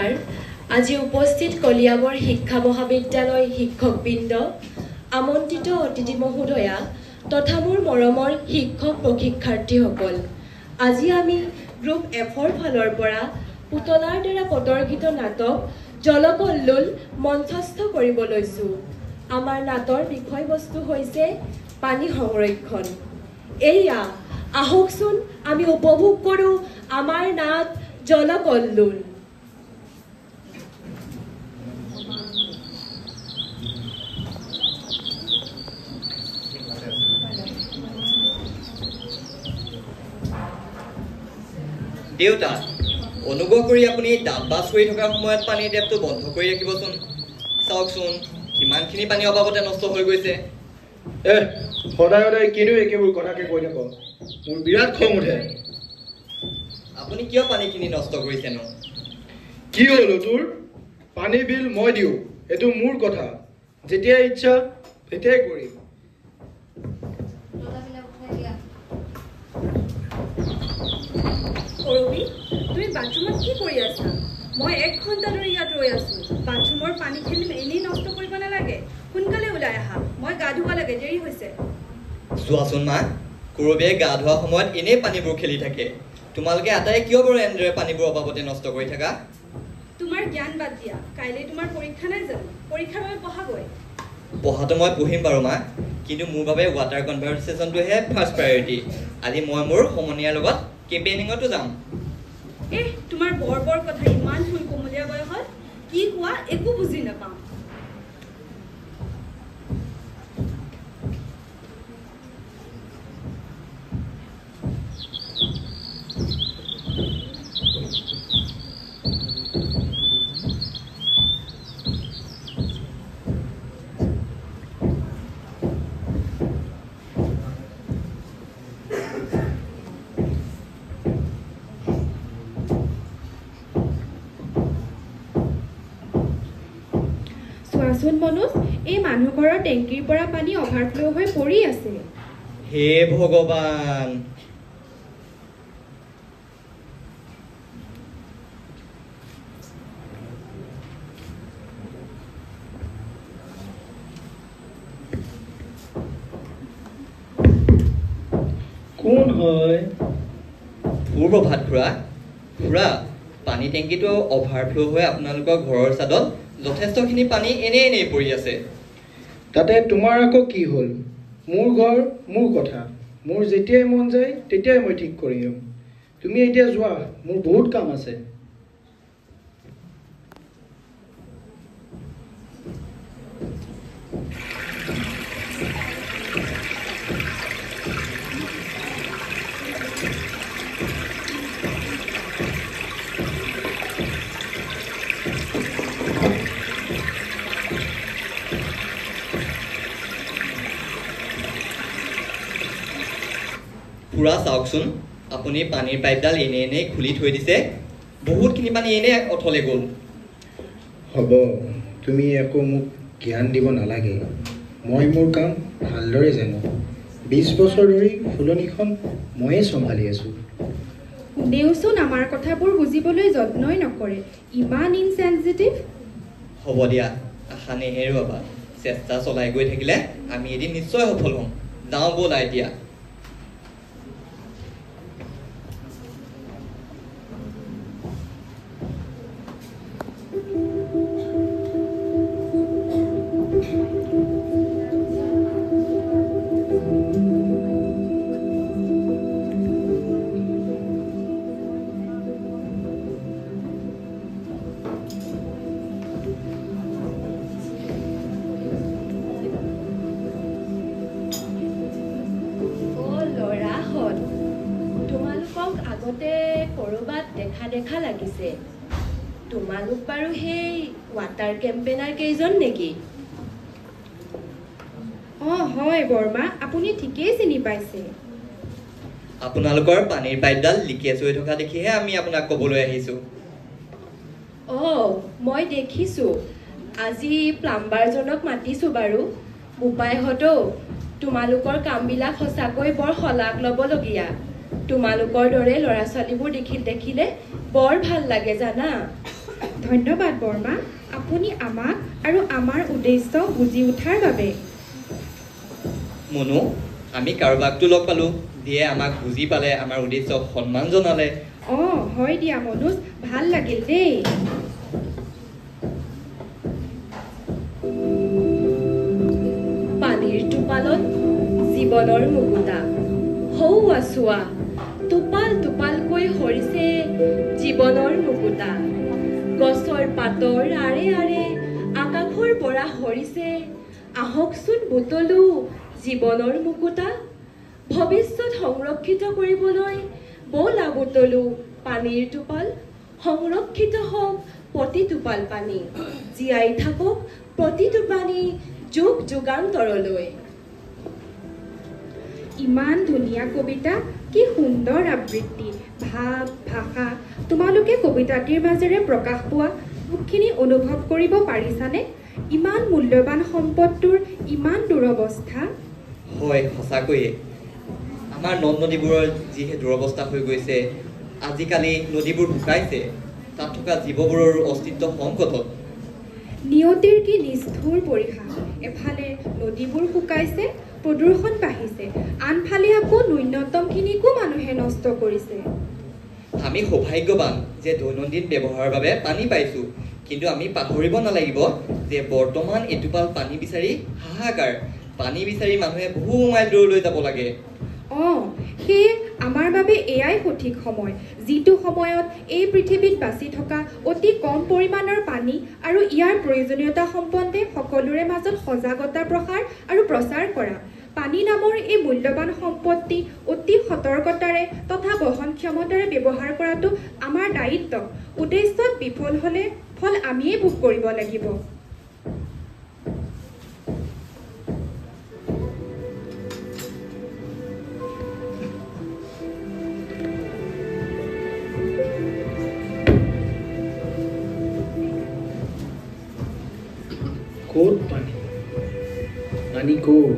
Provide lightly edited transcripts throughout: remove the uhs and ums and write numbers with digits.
নমস্কাৰ আজি উপস্থিত কলিয়াবৰ শিক্ষা মহাবিদ্যালয় শিক্ষকবৃন্দ আমন্ত্ৰিত অতিথি মহোদয়া তথা মোৰ মৰমৰ শিক্ষক প্ৰশিক্ষাৰ্থীসকল আজি আমি গ্ৰুপ এফৰ ফালৰ পৰা পুতলাৰ দ্বাৰা প্ৰদৰ্শিত নাটক জলকল্লোল মঞ্চস্থ কৰিব লৈছো আমাৰ নাটৰ বিষয়বস্তু হৈছে পানী সংৰক্ষণ এয়া আহকচোন আমি উপভোগ কৰো আমাৰ নাট জলকল্লোল দেউতা অনুগ্ৰহ কৰি আপুনি দাঁত বাছ কৰি থকাৰ সময়ত পানীৰ টেপটো বন্ধ কৰি ৰাখিবচোন চাওকচোন কিমানখিনি পানী অভাৱতে নষ্ট হৈ গৈছে সদায় সদায় কিনো একেবোৰ কথাকে কৈ থাক মোৰ বিৰাট খং উঠে আপুনি কিয় পানীখিনি নষ্ট কৰিছেনো কি হলো তোৰ পানী বিল মই দিওঁ এইটো মোৰ কথা যেতিয়া ইচ্ছা তেতিয়াই কৰিম কৰবি তুমি বাথৰুমত কি কৰি আছা মই 1 ঘণ্টা ধৰি ইয়াত ৰৈ আছো বাথৰুমৰ পানীখিনি এনেই নষ্ট কৰিব নালাগে সোনকালে ওলাই আহা মই গা ধুব লাগে দেৰি হৈছে চোৱাচোন মা কৰবিয়ে গা ধোৱা সময়ত এনেই পানীবোৰ খেলি থাকে তোমালোকে আটাই কিয় বাৰু এনেদৰে পানীবোৰ অভাৱতে নষ্ট কৰি থাকা তোমাৰ জ্ঞান বাদ দিয়া কাইলৈ তোমাৰ পৰীক্ষা নাই জানো পৰীক্ষাৰ বাবে পঢ়াগৈ পঢ়াটো মই পঢ়িম বাৰু মা কিন্তু মোৰ বাবে ৱাটাৰ কনভাৰচেশ্যনটোহে ফাৰ্ষ্ট প্ৰায়ৰিটি আজি মই মোৰ সমনীয়াৰ লগত কেম্পেইনিঙতো যাম তোমাৰ বৰ বৰ কথা ইমান ফুল কোমলীয়া বয়সত কি কোৱা একো বুজি নাপাওঁ চোৱাচোন মনোজ এই মানুহ ঘৰৰ টেংকিৰ পৰা পানী অভাৰফ্ল' হৈ পৰি আছে হে ভগৱান কোন হয় সুপ্ৰভাত খুৰা পানী টেংকিটো অভাৰফ্ল' হৈ আপোনালোকৰ ঘৰৰ ছাদত যথেষ্টখিনি পানী এনেই পৰি আছে তাতে তোমাৰ আকৌ কি হ'ল মোৰ ঘৰ মোৰ কথা মোৰ যেতিয়াই মন যায় তেতিয়াই মই ঠিক কৰিম তুমি এতিয়া যোৱা মোৰ বহুত কাম আছে খুৰা চাওকচোন আপুনি পানীৰ পাইপডাল এনেই খুলি থৈ দিছে বহুতখিনি পানী এনেই অথলে গ'ল হ'ব তুমি একো মোক জ্ঞান দিব নালাগে মই মোৰ কাম ভালদৰে জানো 20 বছৰ ধৰি ফুলনিখন ময়ে চম্ভালি আছোঁ দেওচোন আমাৰ কথাবোৰ বুজিবলৈ যত্নই নকৰে ইমান ইনচেনচিটিভ হ'ব দিয়া আশা নেহেৰুৱাবা চেষ্টা চলাই গৈ থাকিলে আমি এদিন নিশ্চয় সফল হ'ম যাওঁ ব'লা এতিয়া দেখা লাগিছে তোমালোক বাৰু সেই ৱাটাৰ কেম্পেইনাৰ কেইজন নেকি হয় বৰ্মা আপুনি ঠিকেই চিনি পাইছে আপোনালোকৰ পানীৰ পাইপডাল লিকেজ হৈ থকা দেখিহে আমি আপোনাক ক'বলৈ আহিছোঁ মই দেখিছোঁ আজি প্লাম্বাৰজনক মাতিছোঁ বাৰু উপায়হঁতো তোমালোকৰ কামবিলাক সঁচাকৈ বৰ শলাগ ল'বলগীয়া তোমালোকৰ দৰে ল'ৰা ছোৱালীবোৰ দেখিলে বৰ ভাল লাগে জানা ধন্যবাদ বৰ্মা, আপুনি আমাক আৰু আমাৰ উদ্দেশ্য বুজি উঠাৰ বাবে। মুনু, আমি কাৰোবাকটো লগ পালোঁ, যিয়ে আমাক বুজি পালে, আমাৰ উদ্দেশ্যক সন্মান জনালে। অঁ হয় দিয়া মনোজ, ভাল লাগিল দেই। পানীৰ টোপালত জীৱনৰ মুকুতা, হৌৱা চোৱা, টোপাল টোপালকৈ সৰিছে জীৱনৰ মুকুতা। গছৰ পাতৰ আৰে আৰে আকাশৰ পৰা সৰিছে, আহকচোন বুটলো জীৱনৰ মুকুতা। ভৱিষ্যত সংৰক্ষিত কৰিবলৈ ব'লা বুটলো পানীৰ টোপাল। সংৰক্ষিত হওক প্ৰতিটোপাল পানী, জীয়াই থাকক প্ৰতিটো পানী যুগ যুগান্তৰলৈ। ইমান ধুনীয়া কবিতা, কি সুন্দৰ আবৃত্তি, ভাৱ ভাষা তোমালোকে কবিতাটিৰ মাজেৰে প্ৰকাশ পোৱা বহুতখিনি অনুভৱ কৰিব পাৰিছানে? ইমান মূল্যৱান সম্পদটোৰ ইমান দুৰৱস্থা। হয়, সঁচাকৈয়ে আমাৰ নদ নদীবোৰৰ যিহে দুৰৱস্থা হৈ গৈছে। আজিকালি নদীবোৰ শুকাইছে, তাত থকা জীৱবোৰৰ অস্তিত্ব সংকটত। নিয়তিৰ কি নিষ্ঠুৰ পৰিহাস, এফালে নদীবোৰ শুকাইছে, প্ৰদূষণ বাঢ়িছে, আনফালে আকৌ ন্যূনতমখিনিকো মানুহে নষ্ট কৰিছে। আমি সৌভাগ্যৱান যে দৈনন্দিন ব্যৱহাৰৰ বাবে পানী পাইছোঁ, কিন্তু আমি পাহৰিব নালাগিব যে বৰ্তমান এটোপাল পানী বিচাৰি হাহাকাৰ। পানী বিচাৰি মানুহে বহু মাইল দূৰলৈ যাব লাগে। অঁ, সেয়ে আমাৰ বাবে এয়াই সঠিক সময়, যিটো সময়ত এই পৃথিৱীত বাচি থকা অতি কম পৰিমাণৰ পানী আৰু ইয়াৰ প্ৰয়োজনীয়তা সম্বন্ধে সকলোৰে মাজত সজাগতা প্ৰচাৰ কৰা। পানী নামৰ এই মূল্যৱান সম্পত্তি অতি সতৰ্কতাৰে তথা বহনক্ষমতাৰে ব্যৱহাৰ কৰাটো আমাৰ দায়িত্ব। উদ্দেশ্যত বিফল হ'লে ফল আমিয়েই ভোগ কৰিব লাগিব। ক'ত পানী? পানী ক'ত?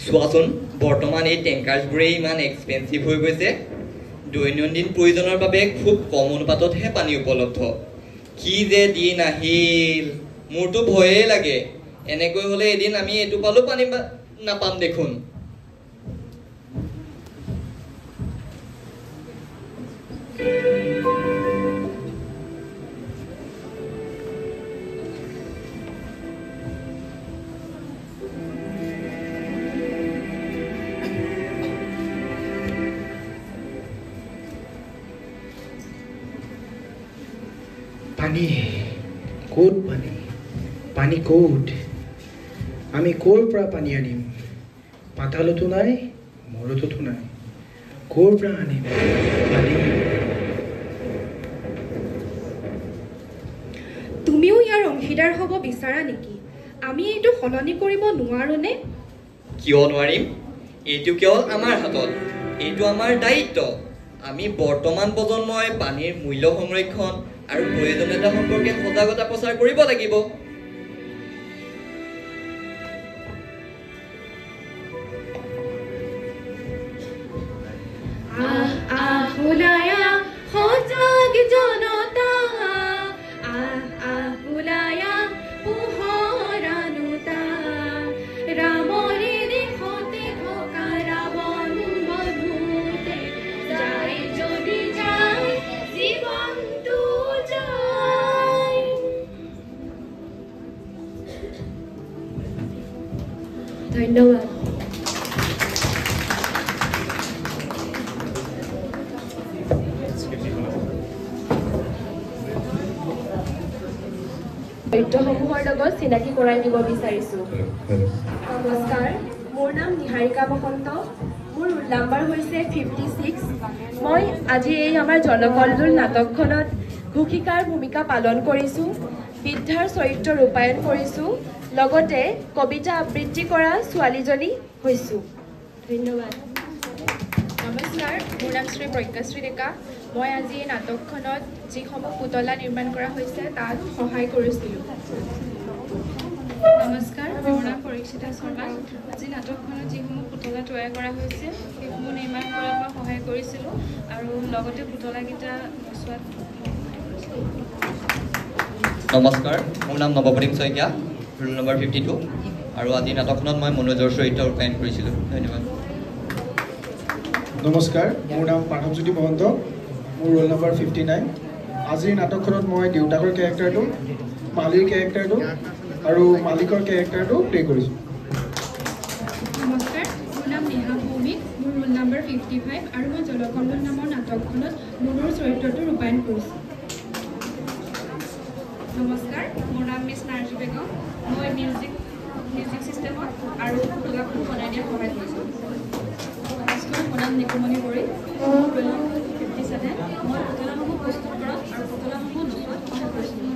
চোৱাচোন, বৰ্তমান এই টেংকাৰ্ছবোৰেই ইমান এক্সপেঞ্চিভ হৈ গৈছে। দৈনন্দিন প্ৰয়োজনৰ বাবে খুব কম অনুপাততহে পানী উপলব্ধ। কি যে দিন আহিল, মোৰতো ভয়েই লাগে। এনেকৈ হ'লে এদিন আমি এটোপালো পানী নাপাম দেখোন। পানী ক'ত? পানী পানী ক'ত? আমি ক'ৰ পৰা পানী আনিম? পাতালতো নাই, মৰততো নাই। ক'ৰ পৰা আনিম পানী? তুমিও ইয়াৰ অংশীদাৰ হ'ব বিচাৰা নেকি? আমি এইটো সলনি কৰিব নোৱাৰোনে? কিয় নোৱাৰিম? এইটো কেৱল আমাৰ হাতত, এইটো আমাৰ দায়িত্ব। আমি বৰ্তমান প্ৰজন্মই পানীৰ মূল্য সংৰক্ষণ আৰু প্ৰয়োজনীয়তা সম্পৰ্কে সজাগতা প্ৰচাৰ কৰিব লাগিব। সজাগ জনতা, ওলায়া পোহৰানুতা, ৰামৰে দেশতে থকা ৰাৱণ বধূতে যায় যদি যায় জীৱনটো যায়। ধন্যবাদ। চৰিত্ৰসমূহৰ লগত চিনাকি কৰাই দিব বিচাৰিছোঁ। নমস্কাৰ, মোৰ নাম নিহাৰিকা বসন্ত। মোৰ ৰোল নাম্বাৰ হৈছে 56। মই আজি এই আমাৰ জনকল্লোল নাটকখনত ঘোষিকাৰ ভূমিকা পালন কৰিছোঁ, বৃদ্ধাৰ চৰিত্ৰ ৰূপায়ণ কৰিছোঁ, লগতে কবিতা আবৃত্তি কৰা ছোৱালীজনী হৈছোঁ। ধন্যবাদ। নমস্কাৰ, মোৰ নাম শ্ৰী প্ৰজ্ঞাশ্ৰী ডেকা। মই আজি এই নাটকখনত যিসমূহ পুতলা নিৰ্মাণ কৰা হৈছে তাত সহায় কৰিছিলোঁ। নমস্কাৰ, মোৰ নাম পৰীক্ষিতা শৰ্মা। আজি নাটকখনত যিসমূহ পুতলা তৈয়াৰ কৰা হৈছে সেইসমূহ নিৰ্মাণ কৰাত মই সহায় কৰিছিলোঁ আৰু লগতে পুতলাকেইটা নচোৱাত নমস্কাৰ, মোৰ নাম নৱপ্ৰদীপ শইকীয়া, ৰোল নম্বৰ 52 আৰু আজি নাটকখনত মই মনোজৰ চৰিত্ৰ ৰূপায়ণ কৰিছিলোঁ। ধন্যবাদ। নমস্কাৰ, মোৰ নাম পাৰ্থৱজ্যোতি মহন্ত, মোৰ ৰোল নম্বৰ 59। আজিৰ নাটকখনত মই দেউতাকৰ কেৰেক্টাৰটো, মালিৰ কেৰেক্টাৰটো আৰু মালিকৰ কেৰেক্টাৰটো প্লে কৰিছোঁ। নমস্কাৰ, মোৰ নাম নেহা ভৌমিক, মোৰ ৰোল নম্বৰ 55 আৰু মই জলকল্লোল নামৰ নাটকখনত নুনুৰ চৰিত্ৰটো ৰূপায়ণ কৰিছোঁ। নমস্কাৰ, মোৰ নাম মিছ নাৰ্জী বেগম। মই মিউজিক ছিষ্টেমত আৰু পুতলাসমূহ বনাই দিয়াত সহায় কৰিছোঁ। নমস্কাৰ, মোৰ নাম নিকুমণি বড়ি, মোৰ ৰোল নম্বৰ 57। মই পুতলাসমূহ প্ৰস্তুত কৰাত আৰু পুতলাসমূহ নচোৱাত সহায় কৰিছিলোঁ।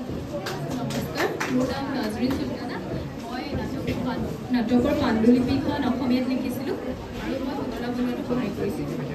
নমস্কাৰ, মোৰ নাম নাজৰিন চুলতানা। মই নাটকৰ নাটকৰ পাণ্ডুলিপিখন অসমীয়াত লিখিছিলোঁ আৰু মই পুতলা বনোৱাটো সহায় কৰিছিলোঁ।